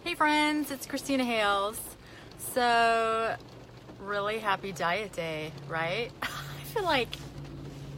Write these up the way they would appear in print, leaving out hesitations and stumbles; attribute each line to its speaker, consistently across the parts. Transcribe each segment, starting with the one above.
Speaker 1: Hey friends, it's Christina Hales. So, really happy diet day, right? I feel like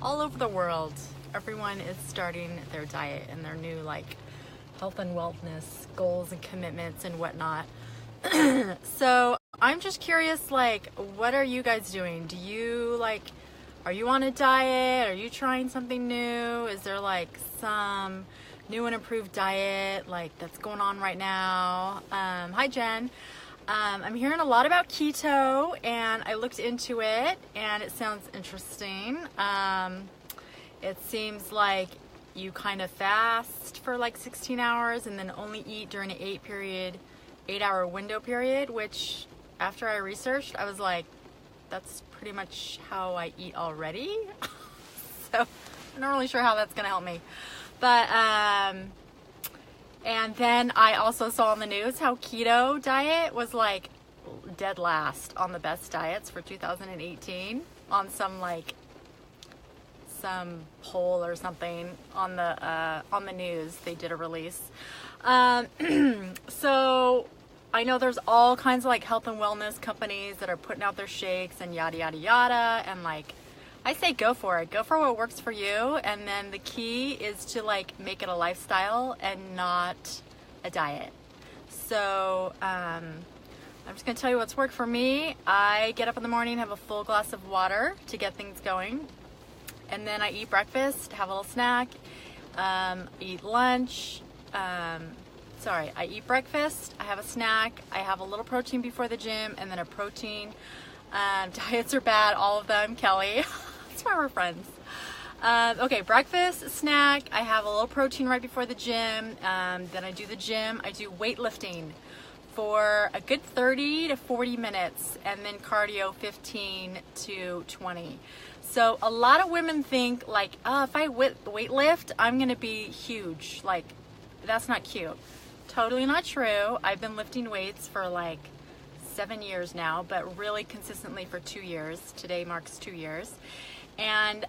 Speaker 1: all over the world, everyone is starting their diet and their new health and wellness goals and commitments and whatnot. So, I'm just curious, what are you guys doing? Are you on a diet? Are you trying something new? Is there some new and improved diet that's going on right now? Hi Jen. I'm hearing a lot about keto and I looked into it and it sounds interesting. It seems like you kind of fast for 16 hours and then only eat during an 8-hour window period, which after I researched, I was like, that's pretty much how I eat already. So I'm not really sure how that's going to help me. But, and then I also saw on the news how keto diet was dead last on the best diets for 2018 on some poll or something on the news. They did a release. So I know there's all kinds of health and wellness companies that are putting out their shakes and yada yada yada, and I say go for it. Go for what works for you, and then the key is to make it a lifestyle and not a diet. So I'm just gonna tell you what's worked for me. I get up in the morning, have a full glass of water to get things going, and then I eat breakfast, have a little snack, eat lunch. I eat breakfast, I have a snack, I have a little protein before the gym, and then a protein. Diets are bad, all of them, Kelly. That's why we're friends. Okay, breakfast, snack, I have a little protein right before the gym, then I do the gym, I do weightlifting for a good 30 to 40 minutes, and then cardio 15 to 20. So a lot of women think if I weightlift, I'm gonna be huge. That's not cute. Totally not true. I've been lifting weights for 7 years now, but really consistently for 2 years. Today marks 2 years. And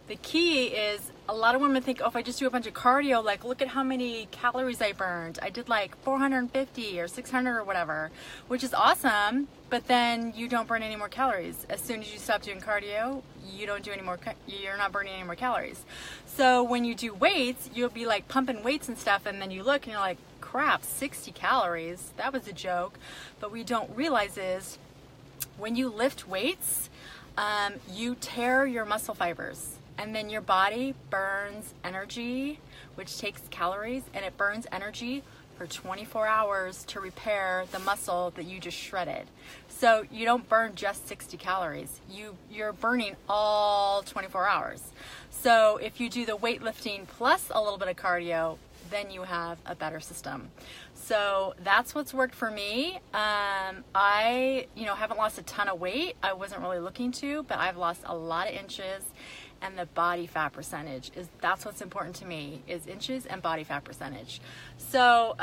Speaker 1: the key is a lot of women think, if I just do a bunch of cardio, look at how many calories I burned. I did 450 or 600 or whatever, which is awesome, but then you don't burn any more calories. As soon as you stop doing cardio, you're not burning any more calories. So when you do weights, you'll be pumping weights and stuff, and then you look and you're like, crap, 60 calories, that was a joke. But what you don't realize is when you lift weights, you tear your muscle fibers, and then your body burns energy, which takes calories, and it burns energy for 24 hours to repair the muscle that you just shredded. So you don't burn just 60 calories. You're burning all 24 hours. So if you do the weightlifting plus a little bit of cardio, then you have a better system. So that's what's worked for me. I haven't lost a ton of weight. I wasn't really looking to, but I've lost a lot of inches, and the body fat percentage that's what's important to me, is inches and body fat percentage. So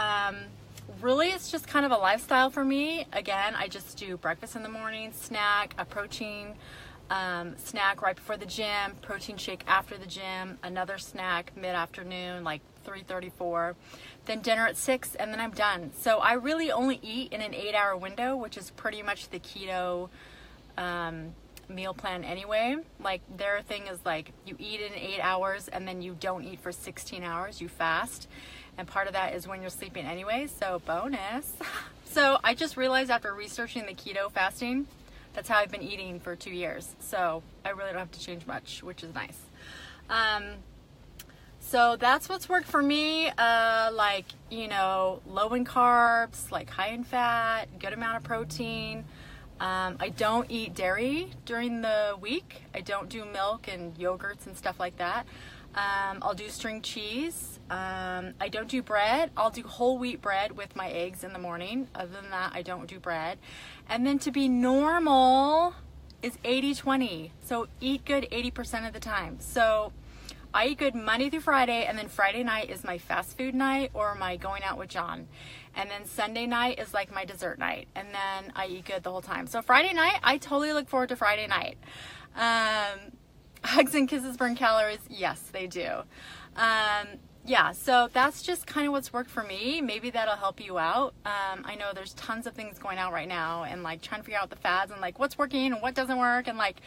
Speaker 1: really it's just kind of a lifestyle for me. Again, I just do breakfast in the morning, snack, a protein snack right before the gym, protein shake after the gym, another snack mid-afternoon, 3:34, then dinner at 6, and then I'm done. So I really only eat in an 8-hour window, which is pretty much the keto meal plan anyway. Their thing is you eat in 8 hours and then you don't eat for 16 hours, you fast, and part of that is when you're sleeping anyway, so bonus. So I just realized after researching the keto fasting, that's how I've been eating for 2 years, so I really don't have to change much, which is nice. So that's what's worked for me, low in carbs, high in fat, good amount of protein. I don't eat dairy during the week. I don't do milk and yogurts and stuff like that. I'll do string cheese. I don't do bread. I'll do whole wheat bread with my eggs in the morning. Other than that, I don't do bread. And then to be normal is 80-20. So eat good 80% of the time. So I eat good Monday through Friday, and then Friday night is my fast food night or my going out with John. And then Sunday night is my dessert night. And then I eat good the whole time. So Friday night, I totally look forward to Friday night. Hugs and kisses burn calories. Yes, they do. yeah, so that's just kind of what's worked for me. Maybe that'll help you out. I know there's tons of things going out right now, and like trying to figure out the fads and like what's working and what doesn't work, and like,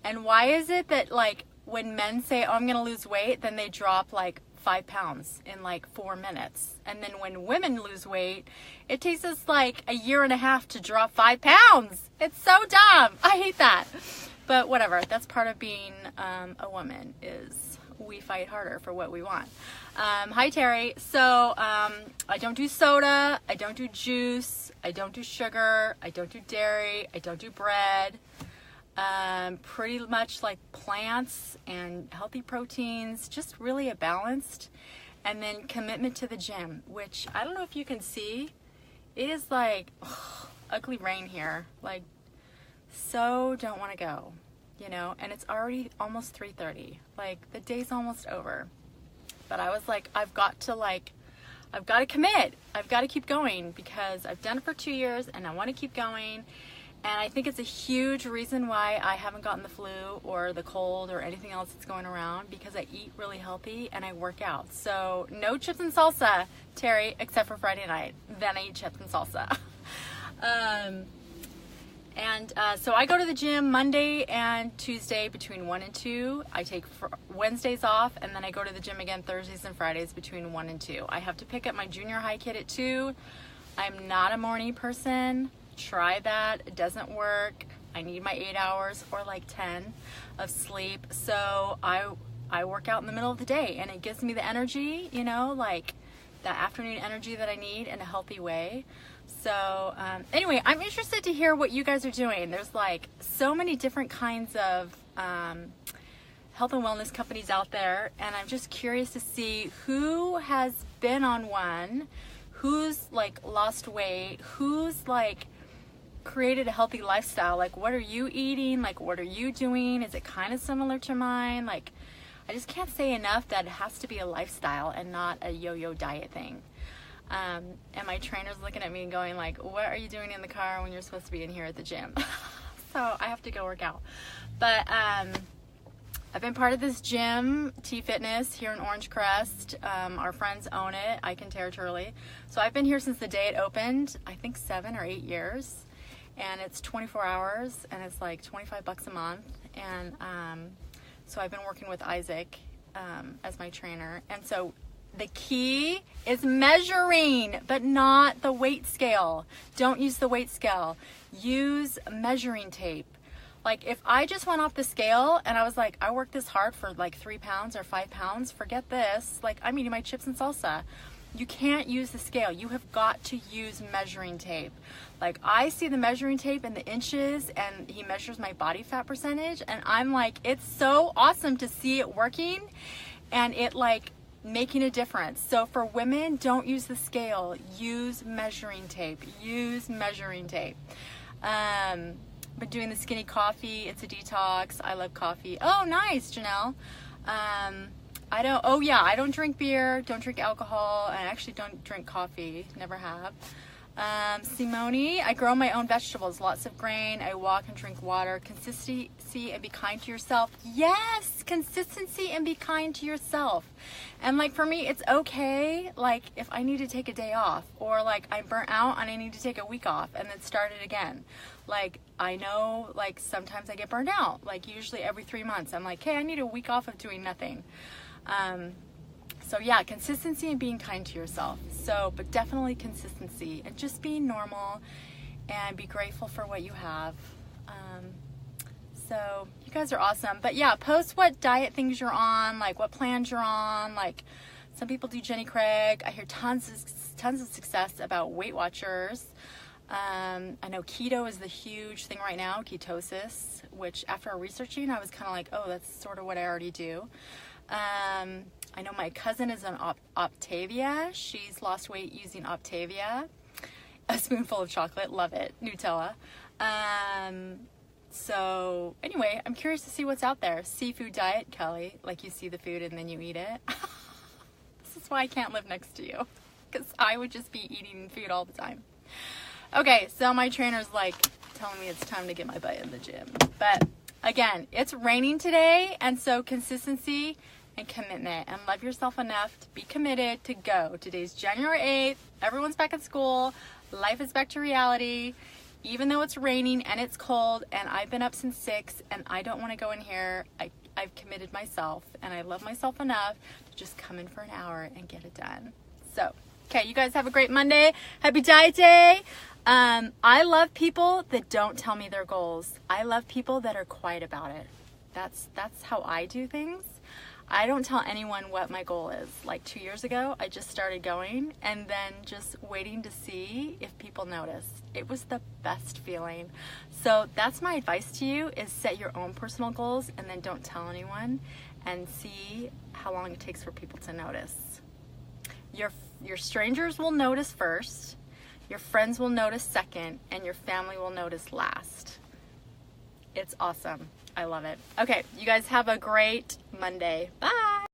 Speaker 1: and why is it that like when men say, oh, I'm gonna lose weight, then they drop like 5 pounds in like 4 minutes. And then when women lose weight, it takes us like a year and a half to drop 5 pounds. It's so dumb. I hate that. But whatever, that's part of being a woman, is we fight harder for what we want. Hi, Terry. So I don't do soda, I don't do juice, I don't do sugar, I don't do dairy, I don't do bread. Pretty much like plants and healthy proteins, just really a balanced. And then commitment to the gym, which I don't know if you can see. It is like ugly rain here. Like, so don't want to go, you know, and it's already almost 3:30. Like, the day's almost over. But I was like, I've got to commit. I've got to keep going, because I've done it for 2 years and I want to keep going. And I think it's a huge reason why I haven't gotten the flu or the cold or anything else that's going around, because I eat really healthy and I work out. So no chips and salsa, Terry, except for Friday night. Then I eat chips and salsa. So I go to the gym Monday and Tuesday between 1 and 2. I take Wednesdays off, and then I go to the gym again Thursdays and Fridays between 1 and 2. I have to pick up my junior high kid at 2. I'm not a morning person. Try that. It doesn't work. I need my 8 hours or like 10 of sleep. So I work out in the middle of the day, and it gives me the energy, you know, like that afternoon energy that I need in a healthy way. So anyway, I'm interested to hear what you guys are doing. There's like so many different kinds of health and wellness companies out there, and I'm just curious to see who has been on one, who's like lost weight, who's like created a healthy lifestyle. Like, what are you eating? Like, what are you doing? Is it kind of similar to mine? Like, I just can't say enough that it has to be a lifestyle and not a yo-yo diet thing. And my trainer's looking at me and going like, what are you doing in the car when you're supposed to be in here at the gym? So I have to go work out. But I've been part of this gym, T Fitness, here in Orange Crest. Our friends own it, Ike and Territorially. So I've been here since the day it opened, I think 7 or 8 years. And it's 24 hours, and it's like $25 a month. And so I've been working with Isaac as my trainer. And so the key is measuring, but not the weight scale. Don't use the weight scale. Use measuring tape. Like, if I just went off the scale and I was like, I worked this hard for like 3 pounds or 5 pounds, forget this. Like, I'm eating my chips and salsa. You can't use the scale. You have got to use measuring tape. Like, I see the measuring tape in the inches, and he measures my body fat percentage, and I'm like, it's so awesome to see it working and it like making a difference. So for women, don't use the scale. Use measuring tape. Use measuring tape. Been doing the skinny coffee. It's a detox. I love coffee. Oh, nice, Janelle. I don't drink beer, don't drink alcohol, and I actually don't drink coffee, never have. Simone, I grow my own vegetables, lots of grain, I walk and drink water. Consistency and be kind to yourself. Yes, consistency and be kind to yourself. And like for me, it's okay, like if I need to take a day off, or like I'm burnt out and I need to take a week off and then start it again. Like, I know, like sometimes I get burned out, like usually every 3 months. I'm like, hey, I need a week off of doing nothing. So yeah, consistency and being kind to yourself. So, but definitely consistency and just being normal and be grateful for what you have. So you guys are awesome. But yeah, post what diet things you're on, like what plans you're on. Like some people do Jenny Craig. I hear tons of success about Weight Watchers. I know keto is the huge thing right now, ketosis, which after researching, I was kind of like, oh, that's sort of what I already do. I know my cousin is on Optavia. She's lost weight using Optavia. A spoonful of chocolate, love it. Nutella. So anyway, I'm curious to see what's out there. Seafood diet, Kelly, like you see the food and then you eat it. This is why I can't live next to you, because I would just be eating food all the time. Okay, so my trainer's like telling me it's time to get my butt in the gym. But again, it's raining today, and so consistency and commitment, and love yourself enough to be committed to go. Today's January 8th. Everyone's back at school. Life is back to reality. Even though it's raining and it's cold and I've been up since 6 and I don't want to go in here, I've committed myself and I love myself enough to just come in for an hour and get it done. So, okay, you guys have a great Monday. Happy Diet Day. I love people that don't tell me their goals. I love people that are quiet about it. That's how I do things. I don't tell anyone what my goal is. Like 2 years ago, I just started going and then just waiting to see if people notice. It was the best feeling. So that's my advice to you, is set your own personal goals and then don't tell anyone, and see how long it takes for people to notice. Your strangers will notice first, your friends will notice second, and your family will notice last. It's awesome. I love it. Okay, you guys have a great Monday. Bye.